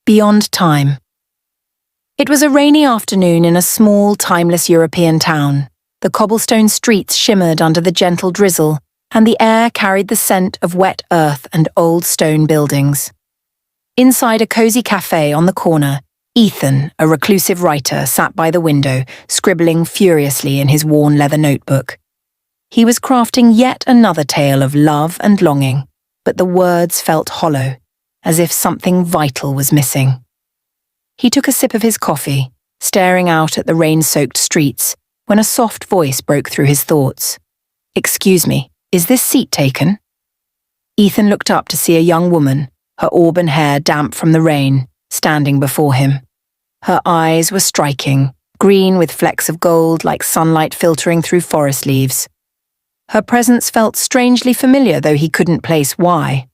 Beyond time. It was a rainy afternoon in a small, timeless European town. The cobblestone streets shimmered under the gentle drizzle, and the air carried the scent of wet earth and old stone buildings. Inside a cozy café on the corner, Ethan, a reclusive writer, sat by the window, scribbling furiously in his worn leather notebook. He was crafting yet another tale of love and longing, but the words felt hollow, as if something vital was missing. He took a sip of his coffee, staring out at the rain-soaked streets, when a soft voice broke through his thoughts. "Excuse me, is this seat taken?" Ethan looked up to see a young woman, her auburn hair damp from the rain, standing before him. Her eyes were striking, green with flecks of gold like sunlight filtering through forest leaves. Her presence felt strangely familiar, though he couldn't place why.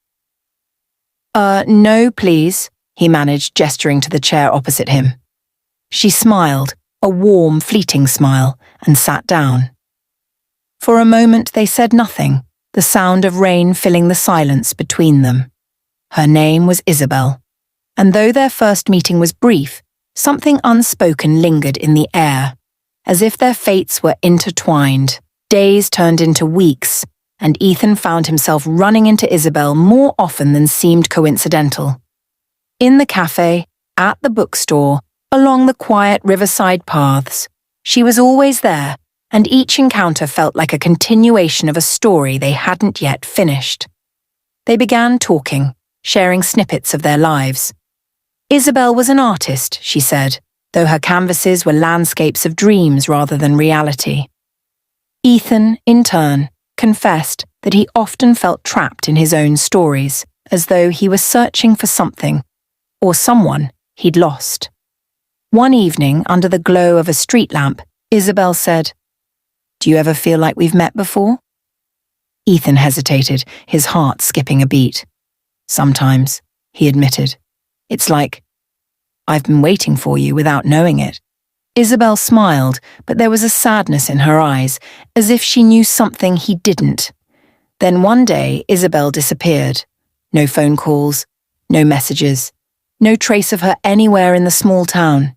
No, please," he managed, gesturing to the chair opposite him. She smiled, a warm, fleeting smile, and sat down. For a moment they said nothing, the sound of rain filling the silence between them. Her name was Isabel, and though their first meeting was brief, something unspoken lingered in the air, as if their fates were intertwined. Days turned into weeks, and Ethan found himself running into Isabel more often than seemed coincidental. In the cafe, at the bookstore, along the quiet riverside paths, she was always there, and each encounter felt like a continuation of a story they hadn't yet finished. They began talking, sharing snippets of their lives. Isabel was an artist, she said, though her canvases were landscapes of dreams rather than reality. Ethan, in turn, confessed that he often felt trapped in his own stories, as though he was searching for something, or someone, he'd lost. One evening, under the glow of a street lamp, Isabel said, "Do you ever feel like we've met before?" Ethan hesitated, his heart skipping a beat. "Sometimes," he admitted. "It's like I've been waiting for you without knowing it." Isabel smiled, but there was a sadness in her eyes, as if she knew something he didn't. Then one day, Isabel disappeared. No phone calls, no messages, no trace of her anywhere in the small town.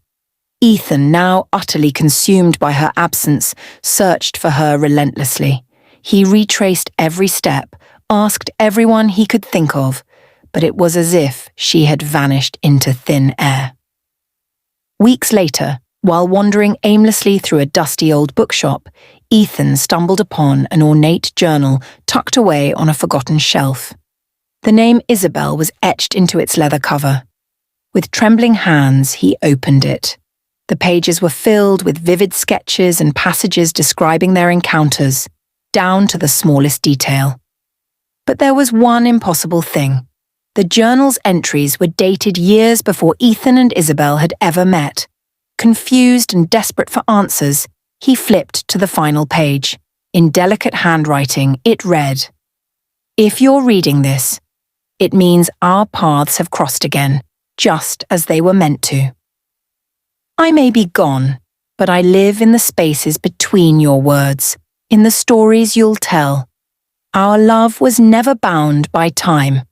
Ethan, now utterly consumed by her absence, searched for her relentlessly. He retraced every step, asked everyone he could think of, but it was as if she had vanished into thin air. Weeks later, while wandering aimlessly through a dusty old bookshop, Ethan stumbled upon an ornate journal tucked away on a forgotten shelf. The name Isabel was etched into its leather cover. With trembling hands, he opened it. The pages were filled with vivid sketches and passages describing their encounters, down to the smallest detail. But there was one impossible thing. The journal's entries were dated years before Ethan and Isabel had ever met. Confused and desperate for answers, he flipped to the final page. In delicate handwriting, it read, "If you're reading this, it means our paths have crossed again, just as they were meant to. I may be gone, but I live in the spaces between your words, in the stories you'll tell. Our love was never bound by time,